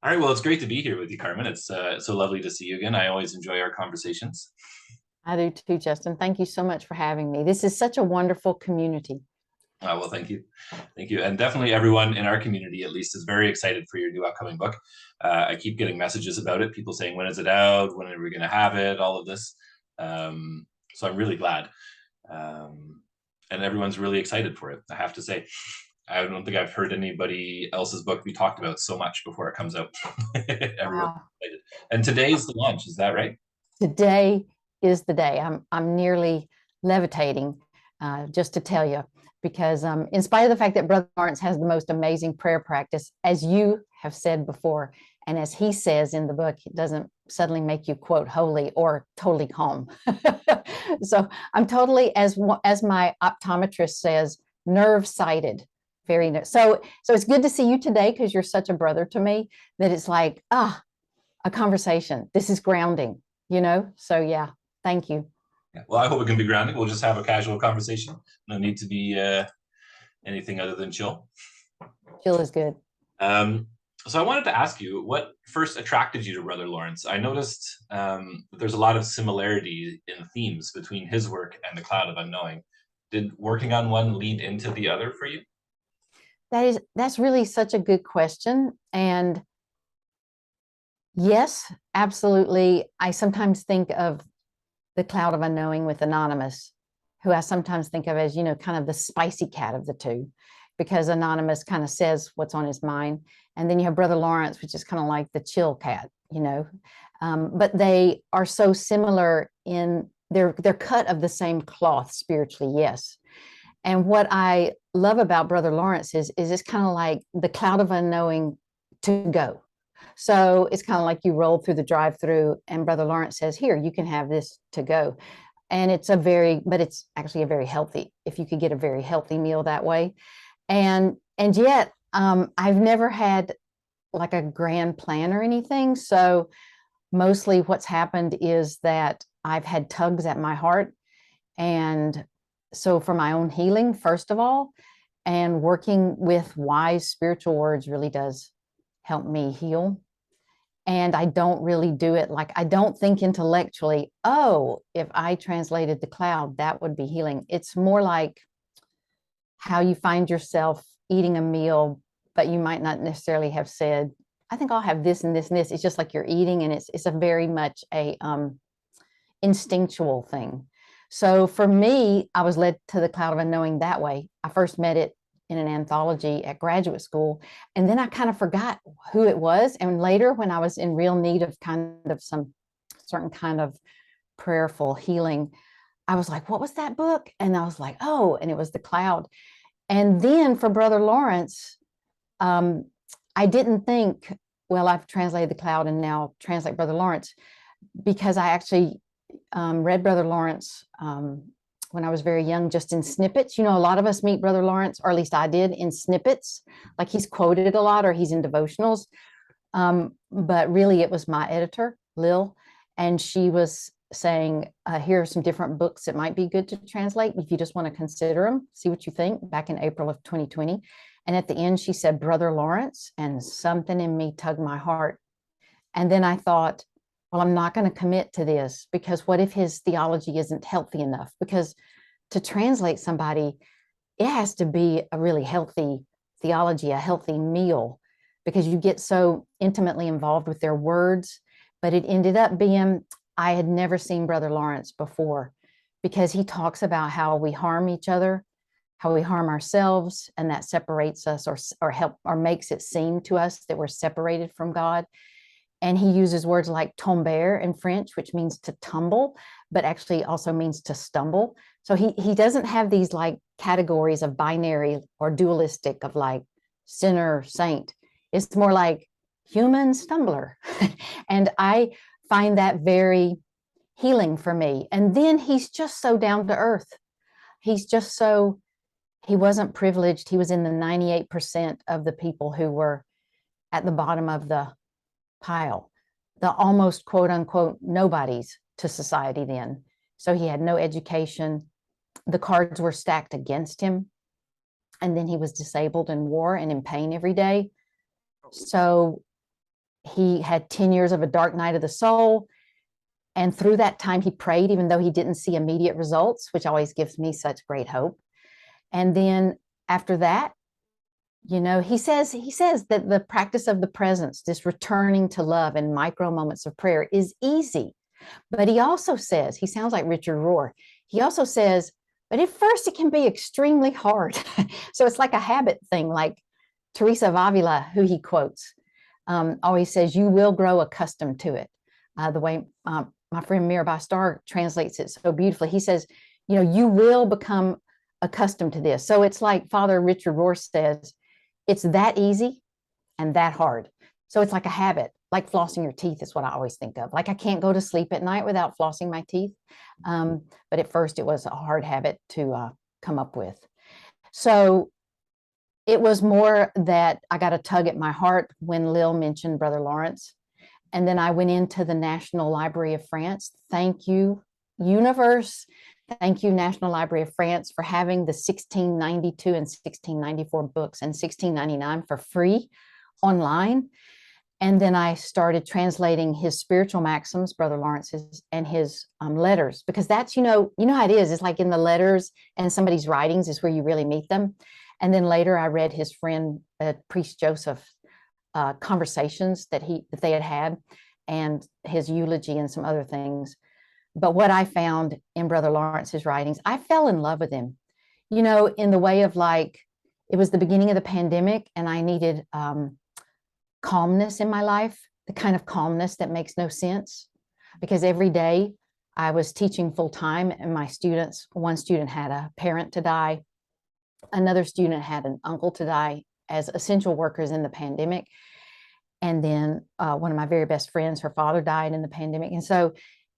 All right, well, it's great to be here with you, Carmen. It's so lovely to see you again. I always enjoy our conversations. I do too, Justin. Thank you so much for having me. This is such a wonderful community. Well, thank you, thank you, and definitely everyone in our community, at least, is very excited for your new upcoming book. I keep getting messages about it. People saying, "When is it out? When are we going to have it?" All of this. So I'm really glad, um, and everyone's really excited for it. I have to say, I don't think I've heard anybody else's book be talked about so much before it comes out. Everyone's Wow. excited, and today's the launch. Is that right? Today is the day. I'm nearly levitating, just to tell you, because in spite of the fact that Brother Lawrence has the most amazing prayer practice, as you have said before, and as he says in the book, it doesn't suddenly make you quote holy or totally calm. So I'm totally, as my optometrist says, nerve sighted. So it's good to see you today because you're such a brother to me that it's like a conversation. This is grounding. So yeah, thank you. Yeah. Well, I hope it can be grounding. We'll just have a casual conversation. No need to be anything other than chill. Jill is good. Um, so I wanted to ask you what first attracted you to Brother Lawrence. I noticed that there's a lot of similarity in themes between his work and The Cloud of Unknowing. Did working on one lead into the other for you? That's really such a good question. And yes, absolutely. I sometimes think of the cloud of unknowing with Anonymous, who I sometimes think of as, kind of the spicy cat of the two, because Anonymous kind of says what's on his mind. And then you have Brother Lawrence, which is kind of like the chill cat. But they are so similar in they're cut of the same cloth spiritually, yes. And what I love about Brother Lawrence is it's kind of like the cloud of unknowing to go. So it's kind of like you roll through the drive-through, and Brother Lawrence says, "Here, you can have this to go." And but it's actually a very healthy, if you could get a very healthy meal that way. And yet, I've never had like a grand plan or anything. So mostly what's happened is that I've had tugs at my heart. And so for my own healing, first of all, and working with wise spiritual words really does help me heal. And I don't really do it like I don't think intellectually, oh, if I translated the cloud, that would be healing. It's more like how you find yourself eating a meal, but you might not necessarily have said, I think I'll have this and this and this. It's just like you're eating, and it's a very much a instinctual thing. So for me, I was led to the cloud of unknowing that way. I first met it in an anthology at graduate school, and then I kind of forgot who it was. And later, when I was in real need of kind of some certain kind of prayerful healing, I was like, what was that book? And I was like, oh, and it was The Cloud. And then for Brother Lawrence, um, I didn't think, well, I've translated The Cloud and now translate Brother Lawrence, because I actually read Brother Lawrence when I was very young, just in snippets. A lot of us meet Brother Lawrence, or at least I did, in snippets. Like he's quoted a lot or he's in devotionals. But really, it was my editor, Lil, and she was saying, here are some different books that might be good to translate if you just want to consider them, see what you think, back in April of 2020. And at the end, she said, Brother Lawrence, and something in me tugged my heart. And then I thought, well, I'm not going to commit to this, because what if his theology isn't healthy enough? Because to translate somebody, it has to be a really healthy theology, a healthy meal, because you get so intimately involved with their words. But it ended up being, I had never seen Brother Lawrence before, because he talks about how we harm each other, how we harm ourselves, and that separates us, or makes it seem to us that we're separated from God. And he uses words like tomber in French, which means to tumble, but actually also means to stumble. So he doesn't have these like categories of binary or dualistic of like sinner, saint. It's more like human stumbler. And I find that very healing for me. And then he's just so down to earth. He's just so, he wasn't privileged. He was in the 98% of the people who were at the bottom of the pile, the almost quote unquote nobodies to society then. So he had no education. The cards were stacked against him. And then he was disabled in war and in pain every day. So He had 10 years of a dark night of the soul. And through that time, he prayed, even though he didn't see immediate results, which always gives me such great hope. And then after that, he says that the practice of the presence, this returning to love in micro moments of prayer, is easy. But he also says, he sounds like Richard Rohr. He also says, but at first it can be extremely hard. So it's like a habit thing, like Teresa of Avila, who he quotes, always says, you will grow accustomed to it. The way my friend Mirabai Starr translates it so beautifully. He says, you will become accustomed to this. So it's like Father Richard Rohr says, it's that easy and that hard. So it's like a habit, like flossing your teeth is what I always think of. Like I can't go to sleep at night without flossing my teeth. But at first it was a hard habit to come up with. So it was more that I got a tug at my heart when Lil mentioned Brother Lawrence. And then I went into the National Library of France. Thank you, universe. Thank you, National Library of France, for having the 1692 and 1694 books and 1699 for free online. And then I started translating his spiritual maxims, Brother Lawrence's, and his letters, because that's, you know how it is. It's like in the letters and somebody's writings is where you really meet them. And then later I read his friend, Priest Joseph, conversations that they had, and his eulogy and some other things. But what I found in Brother Lawrence's writings, I fell in love with him, in the way of like, it was the beginning of the pandemic and I needed calmness in my life, the kind of calmness that makes no sense. Because every day I was teaching full time and one student had a parent to die. Another student had an uncle to die as essential workers in the pandemic. And then one of my very best friends, her father died in the pandemic.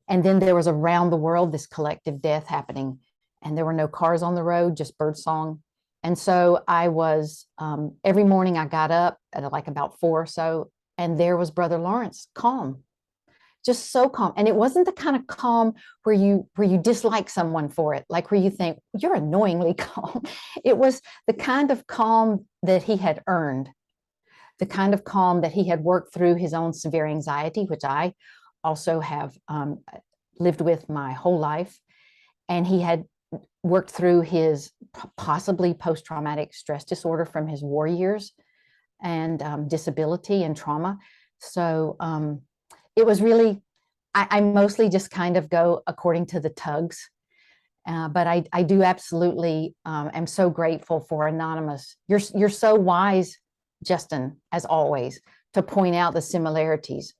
And then there was around the world this collective death happening, and there were no cars on the road, just birdsong. And so I was, every morning I got up at like about 4 or so, and there was Brother Lawrence, calm, just so calm. And it wasn't the kind of calm where you dislike someone for it, like where you think you're annoyingly calm. It was the kind of calm that he had earned, the kind of calm that he had worked through his own severe anxiety, which I also have lived with my whole life. And he had worked through his possibly post-traumatic stress disorder from his war years, and disability and trauma. So it was really, I mostly just kind of go according to the tugs. But I do absolutely am so grateful for Anonymous. You're so wise, Justin, as always, to point out the similarities,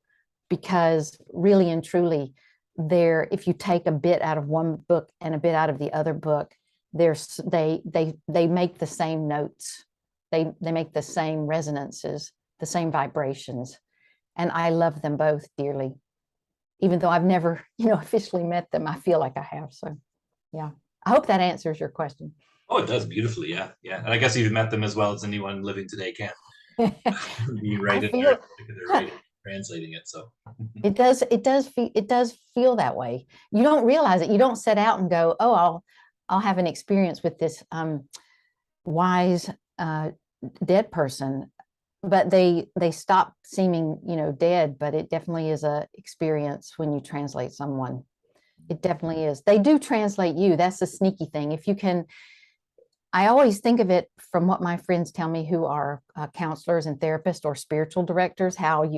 because really and truly, if you take a bit out of one book and a bit out of the other book, they make the same notes, they make the same resonances, the same vibrations, and I love them both dearly. Even though I've never, officially met them, I feel like I have. So, yeah, I hope that answers your question. Oh, it does beautifully. Yeah, yeah. And I guess you've met them as well as anyone living today can. Being right in there, they're writing, translating it. So it does feel that way. You don't realize it. You don't set out and go, oh, I'll have an experience with this wise dead person, but they stop seeming dead. But it definitely is a experience when you translate someone. It definitely is. They do translate you. That's the sneaky thing. If you can, I always think of it from what my friends tell me who are counselors and therapists or spiritual directors, how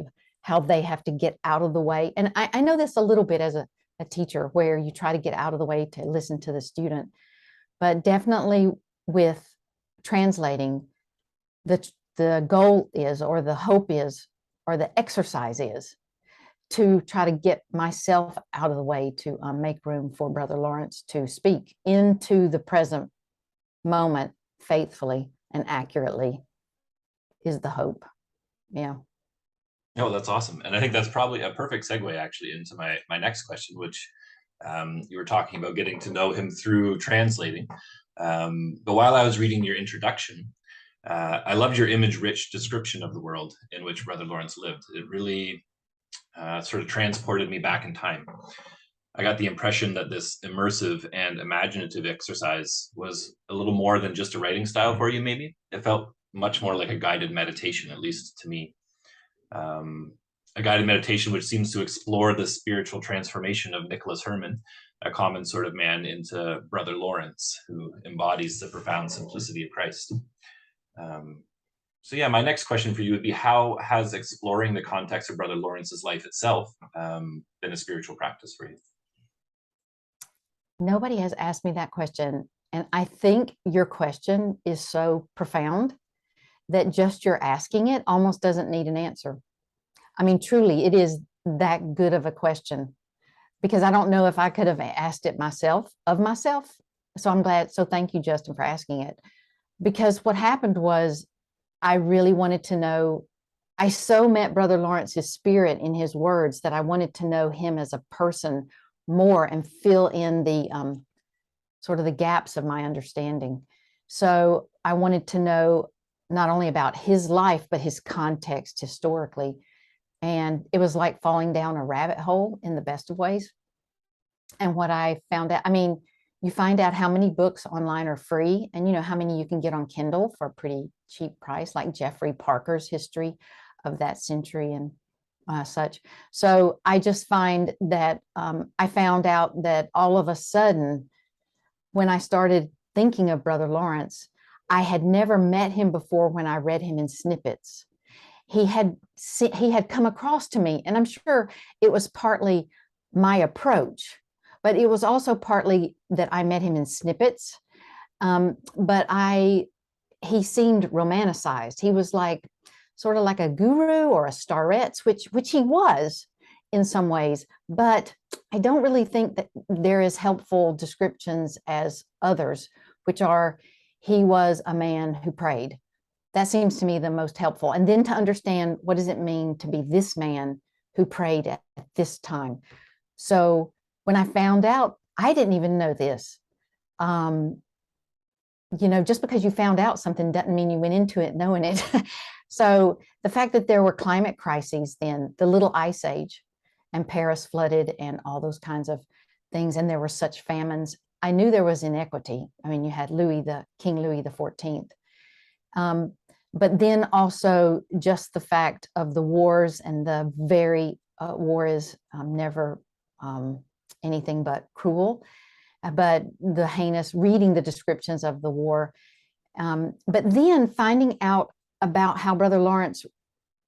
they have to get out of the way. And I know this a little bit as a teacher, where you try to get out of the way to listen to the student. But definitely with translating, the goal is, or the hope is, or the exercise is, to try to get myself out of the way to make room for Brother Lawrence to speak into the present moment faithfully and accurately, is the hope. Yeah. Oh, that's awesome. And I think that's probably a perfect segue actually into my next question, which you were talking about getting to know him through translating. But while I was reading your introduction, I loved your image-rich description of the world in which Brother Lawrence lived. It really sort of transported me back in time. I got the impression that this immersive and imaginative exercise was a little more than just a writing style for you, maybe. It felt much more like a guided meditation, at least to me. a guided meditation which seems to explore the spiritual transformation of Nicholas Herman, a common sort of man, into Brother Lawrence, who embodies the profound simplicity of Christ. So yeah, my next question for you would be, how has exploring the context of Brother Lawrence's life itself been a spiritual practice for you? Nobody has asked me that question. And I think your question is so profound that just your asking it almost doesn't need an answer. I mean, truly, it is that good of a question, because I don't know if I could have asked it myself of myself. So I'm glad. So thank you, Justin, for asking it. Because what happened was I really wanted to know. I so met Brother Lawrence's spirit in his words that I wanted to know him as a person more and fill in the sort of the gaps of my understanding. So I wanted to know not only about his life, but his context historically. And it was like falling down a rabbit hole in the best of ways. And what I found out, I mean, you find out how many books online are free, and you know how many you can get on Kindle for a pretty cheap price, like Jeffrey Parker's history of that century and such. So I just find that I found out that all of a sudden, when I started thinking of Brother Lawrence, I had never met him before when I read him in snippets. He had come across to me, and I'm sure it was partly my approach, but it was also partly that I met him in snippets. But he seemed romanticized. He was like sort of like a guru or a starets, which he was in some ways, but I don't really think that there is helpful descriptions as others, which are, he was a man who prayed. That seems to me the most helpful. And then to understand, what does it mean to be this man who prayed at this time? So when I found out, I didn't even know this. You know, just because you found out something doesn't mean you went into it knowing it. So the fact that there were climate crises then, the little ice age, and Paris flooded and all those kinds of things, and there were such famines, I knew there was inequity. I mean, you had King Louis the 14th. But then also just the fact of the wars, and the very war is never anything but cruel, but the heinous, reading the descriptions of the war. But then finding out about how Brother Lawrence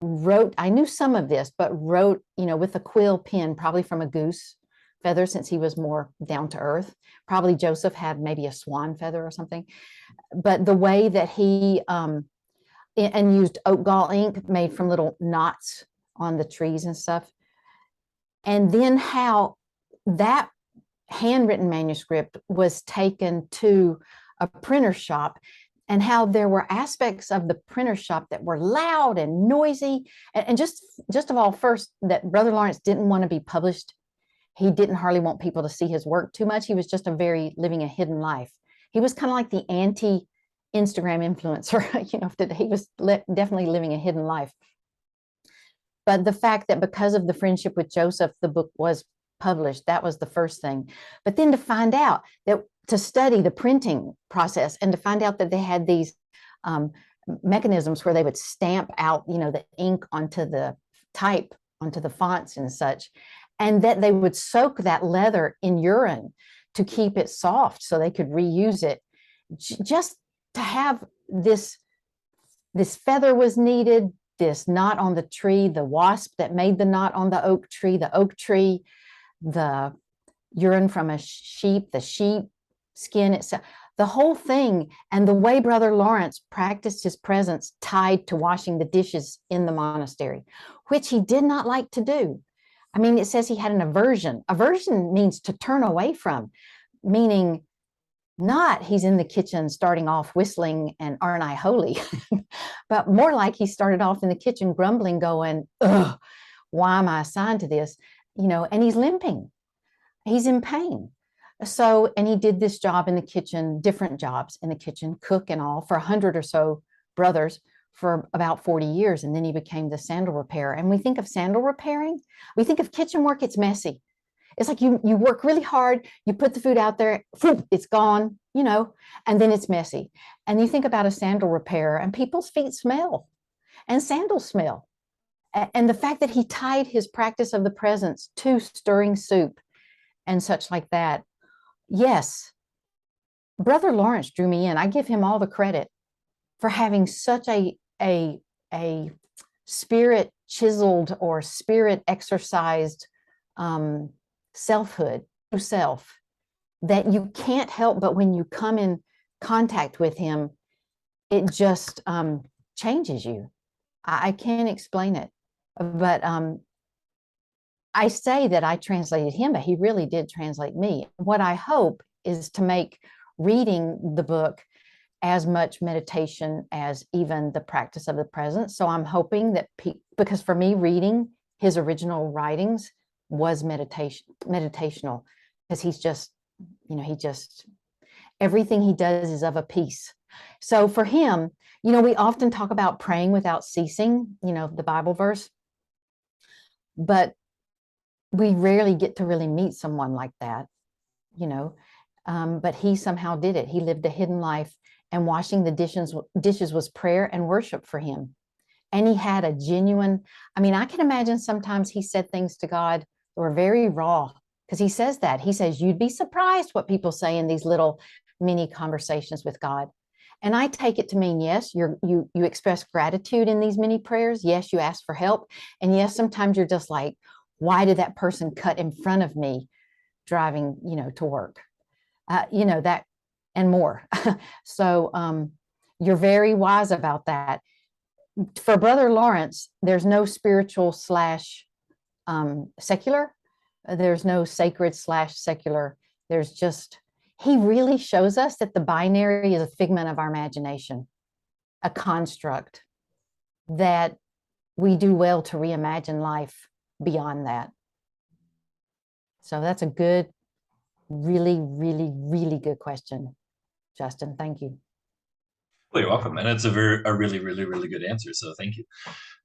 wrote, I knew some of this, but wrote, you know, with a quill pen, probably from a goose feather, since he was more down to earth. Probably Joseph had maybe a swan feather or something. But the way that he, and used oak gall ink made from little knots on the trees and stuff. And then how that handwritten manuscript was taken to a printer shop, and how there were aspects of the printer shop that were loud and noisy. And just of all, first, that Brother Lawrence didn't want to be published. He didn't hardly want people to see his work too much. He was just living a hidden life. He was kind of like the anti-Instagram influencer, you know, that he was definitely living a hidden life. But the fact that because of the friendship with Joseph, the book was published, that was the first thing. But then to find out that, to study the printing process, and to find out that they had these mechanisms where they would stamp out, you know, the ink onto the type, onto the fonts and such, and that they would soak that leather in urine to keep it soft so they could reuse it. Just to have this feather was needed, this knot on the tree, the wasp that made the knot on the oak tree, the urine from a sheep, the sheep skin itself, the whole thing. And the way Brother Lawrence practiced his presence tied to washing the dishes in the monastery, which he did not like to do. I mean, it says he had an aversion. Aversion means to turn away from, meaning not he's in the kitchen starting off whistling and aren't I holy, but more like he started off in the kitchen grumbling, going, ugh, why am I assigned to this? You know, and he's limping. He's in pain. So, and he did this job in the kitchen, different jobs in the kitchen, cook and all, for 100 or so brothers for about 40 years. And then he became the sandal repairer. And we think of sandal repairing, we think of kitchen work, it's messy. It's like you work really hard, you put the food out there, it's gone, you know, and then it's messy. And you think about a sandal repairer, and people's feet smell, and sandals smell. And the fact that he tied his practice of the presence to stirring soup and such like that. Yes, Brother Lawrence drew me in. I give him all the credit for having such a spirit chiseled or spirit exercised selfhood, self, that you can't help but when you come in contact with him, it just changes you. I can't explain it, but I say that I translated him, but he really did translate me. What I hope is to make reading the book as much meditation as even the practice of the present. So I'm hoping that because for me, reading his original writings was meditational, because he's just, everything he does is of a piece. So for him, we often talk about praying without ceasing, the Bible verse, but we rarely get to really meet someone like that, but he somehow did it. He lived a hidden life, and washing the dishes was prayer and worship for him. And he had a genuine, I can imagine sometimes he said things to God that were very raw, because he says that. He says, you'd be surprised what people say in these little mini conversations with God. And I take it to mean, yes, you express gratitude in these mini prayers. Yes, you ask for help. And yes, sometimes you're just like, why did that person cut in front of me driving, to work? That and more. So you're very wise about that. For Brother Lawrence, there's no spiritual / secular. There's no sacred / secular. There's just, he really shows us that the binary is a figment of our imagination, a construct, that we do well to reimagine life beyond that. So that's a good, really, really, really good question, Justin. Thank you. Well, you're welcome. And it's a really, really, really good answer. So thank you.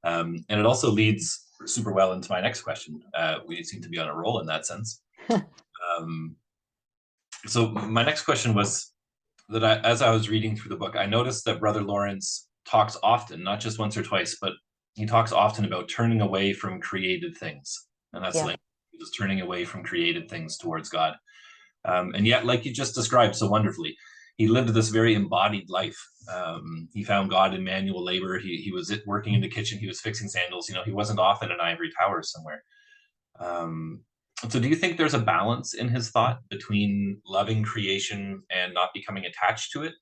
And it also leads super well into my next question. We seem to be on a roll in that sense. So my next question was that as I was reading through the book, I noticed that Brother Lawrence talks often, not just once or twice, but he talks often about turning away from created things. And that's like just turning away from created things towards God. And yet, like you just described so wonderfully, he lived this very embodied life. He found God in manual labor. He was working in the kitchen. He was fixing sandals. He wasn't off in an ivory tower somewhere. So do you think there's a balance in his thought between loving creation and not becoming attached to it?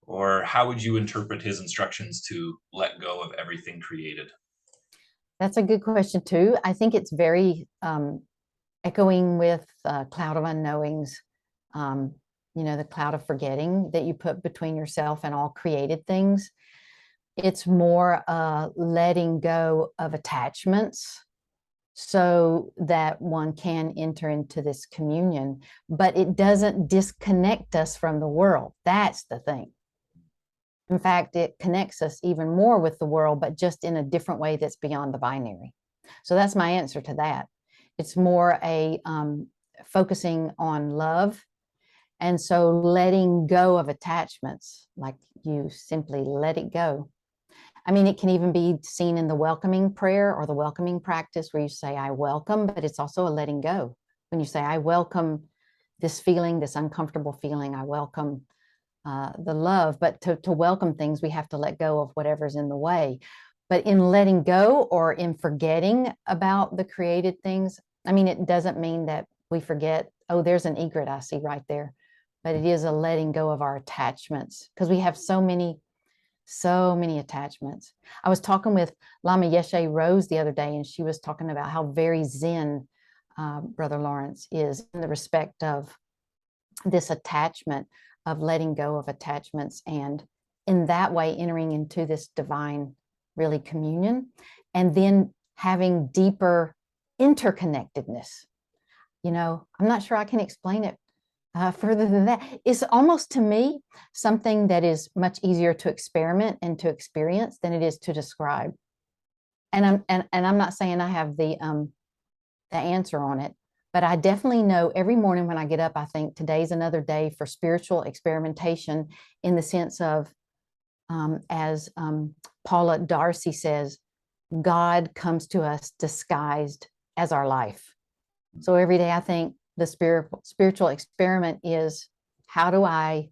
Or how would you interpret his instructions to let go of everything created? That's a good question too. I think it's very echoing with Cloud of Unknowings, the cloud of forgetting that you put between yourself and all created things. It's more letting go of attachments so that one can enter into this communion, but it doesn't disconnect us from the world. That's the thing. In fact, it connects us even more with the world, but just in a different way that's beyond the binary. So that's my answer to that. It's more a focusing on love. And so letting go of attachments, like you simply let it go. It can even be seen in the welcoming prayer or the welcoming practice, where you say, I welcome, but it's also a letting go. When you say, I welcome this feeling, this uncomfortable feeling, I welcome the love. But to welcome things, we have to let go of whatever's in the way. But in letting go or in forgetting about the created things, it doesn't mean that we forget, oh, there's an egret I see right there. But it is a letting go of our attachments, because we have so many attachments. I was talking with Lama Yeshe Rose the other day, and she was talking about how very Zen Brother Lawrence is in the respect of this attachment, of letting go of attachments, and in that way entering into this divine, really, communion, and then having deeper interconnectedness. I'm not sure I can explain it further than that. It's almost, to me, something that is much easier to experiment and to experience than it is to describe. And I'm not saying I have the answer on it, but I definitely know every morning when I get up, I think today's another day for spiritual experimentation, in the sense of, as Paula Darcy says, God comes to us disguised as our life. So every day I think the spiritual experiment is, how do I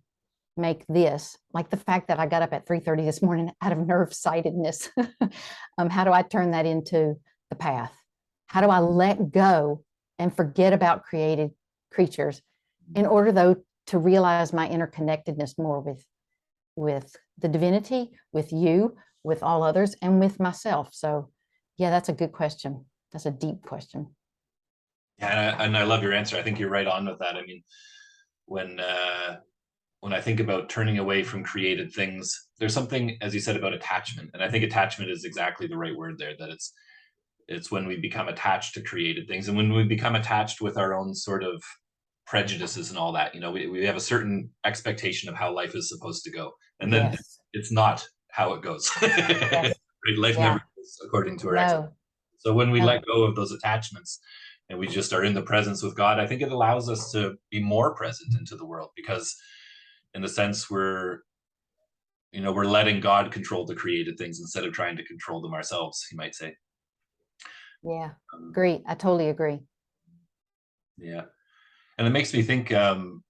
make this, like the fact that I got up at 3:30 this morning out of nerve-sightedness, how do I turn that into the path? How do I let go and forget about created creatures in order, though, to realize my interconnectedness more with the divinity, with you, with all others, and with myself? So yeah, that's a good question. That's a deep question. Yeah, and I love your answer. I think you're right on with that. I mean, when when I think about turning away from created things, there's something, as you said, about attachment, and I think attachment is exactly the right word there. That it's when we become attached to created things, and when we become attached with our own sort of prejudices and all that. You know, we have a certain expectation of how life is supposed to go, and then Yes. it's not how it goes. Yes. Right? Life never Yeah. goes according to our expectations. No. So when we No. let go of those attachments and we just are in the presence with God, I think it allows us to be more present into the world, because in the sense we're letting God control the created things instead of trying to control them ourselves, you might say. Yeah. Um, Agree. I totally agree. yeah. And it makes me think, the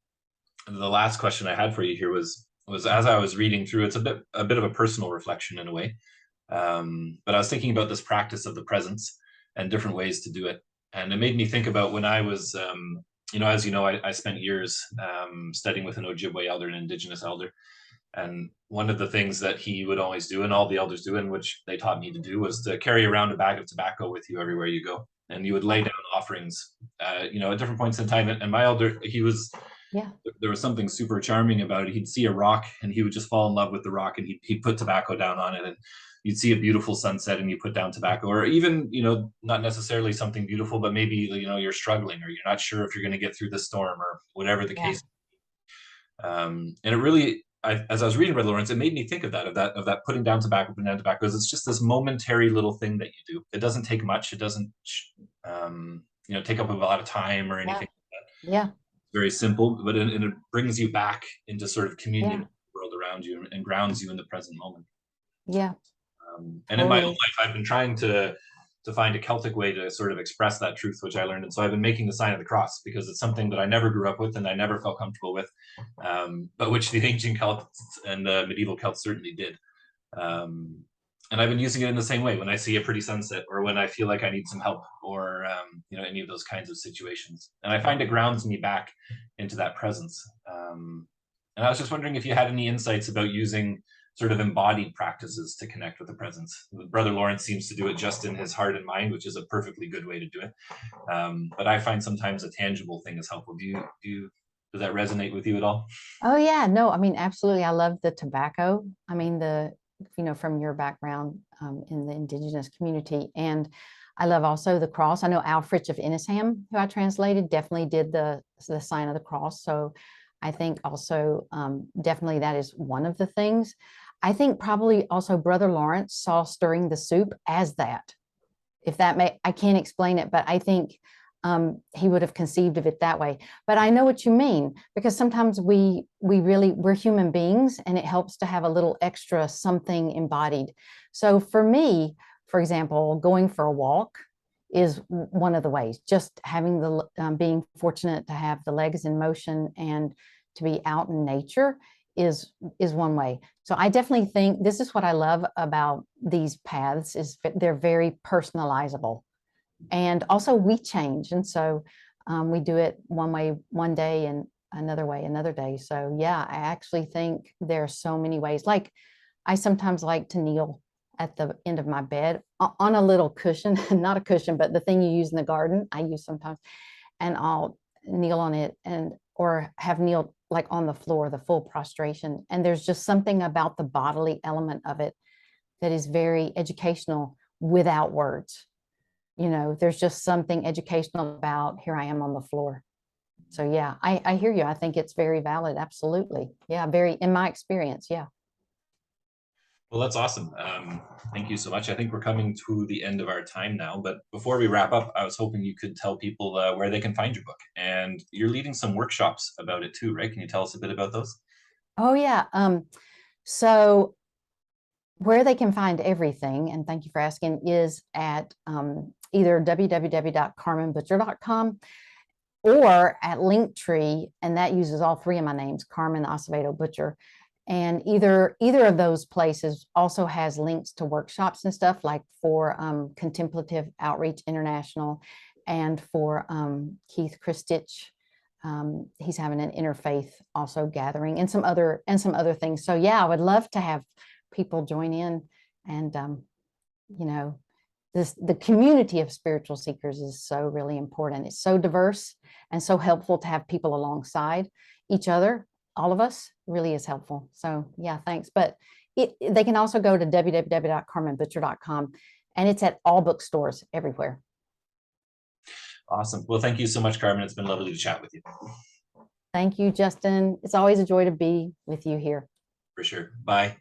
last question I had for you here was as I was reading through, it's a bit of a personal reflection in a way. But I was thinking about this practice of the presence and different ways to do it. And it made me think about when I was, as you know, I spent years studying with an Ojibwe elder, an Indigenous elder. And one of the things that he would always do, and all the elders do, and which they taught me to do, was to carry around a bag of tobacco with you everywhere you go. And you would lay down offerings, at different points in time. And my elder, Yeah. there was something super charming about it. He'd see a rock and he would just fall in love with the rock, and he'd put tobacco down on it. And you'd see a beautiful sunset and you put down tobacco, or even, not necessarily something beautiful, but maybe, you're struggling or you're not sure if you're going to get through the storm or whatever the Yeah. case. And it really, as I was reading Brother Lawrence, it made me think of that putting down tobacco, because it's just this momentary little thing that you do. It doesn't take much. It doesn't, take up a lot of time or Yeah. anything. Yeah. Very simple, but it brings you back into sort of communion Yeah. with the world around you, and grounds you in the present moment. Yeah. And in my own Totally. life, I've been trying to find a Celtic way to sort of express that truth, which I learned. And so I've been making the sign of the cross, because it's something that I never grew up with and I never felt comfortable with, but which the ancient Celts and medieval Celts certainly did. Um, and I've been using it in the same way when I see a pretty sunset, or when I feel like I need some help, or any of those kinds of situations. And I find it grounds me back into that presence. And I was just wondering if you had any insights about using sort of embodied practices to connect with the presence. Brother Lawrence seems to do it just in his heart and mind, which is a perfectly good way to do it. But I find sometimes a tangible thing is helpful. Does that resonate with you at all? Oh yeah, no, I mean, absolutely. I love the tobacco. I mean, from your background in the indigenous community. And I love also the cross. I know Al Fritsch of Innisham, who I translated, definitely did the sign of the cross. So I think also definitely that is one of the things. I think probably also Brother Lawrence saw stirring the soup as that. If that may, I can't explain it, but I think he would have conceived of it that way. But I know what you mean, because sometimes we're human beings, and it helps to have a little extra something embodied. So for me, for example, going for a walk is one of the ways. Just having being fortunate to have the legs in motion and to be out in nature is one way. So I definitely think this is what I love about these paths, is they're very personalizable. And also we change. And so we do it one way one day and another way another day. So yeah, I actually think there are so many ways. Like I sometimes like to kneel at the end of my bed on a little cushion, not a cushion, but the thing you use in the garden, I use sometimes, and I'll kneel on it, or have kneeled like on the floor, the full prostration. And there's just something about the bodily element of it that is very educational without words. There's just something educational about, here I am on the floor. So yeah, I hear you. I think it's very valid. Absolutely. Yeah, very, in my experience. Yeah. Well, that's awesome. Thank you so much. I think we're coming to the end of our time now, but before we wrap up, I was hoping you could tell people where they can find your book. And you're leading some workshops about it too, right? Can you tell us a bit about those? Oh yeah. So Where they can find everything, and thank you for asking, is at either www.carmenbutcher.com or at Linktree, and that uses all three of my names, Carmen Acevedo Butcher. And either of those places also has links to workshops and stuff, like for Contemplative Outreach International, and for Keith Christich. He's having an interfaith also gathering, and some other things. So yeah, I would love to have people join in, and you know, the community of spiritual seekers is so really important. It's so diverse and so helpful to have people alongside each other. All of us really is helpful. So yeah, thanks. But they can also go to www.carmenbutcher.com, and it's at all bookstores everywhere. Awesome. Well, thank you so much, Carmen. It's been lovely to chat with you. Thank you, Justin. It's always a joy to be with you here. For sure. Bye.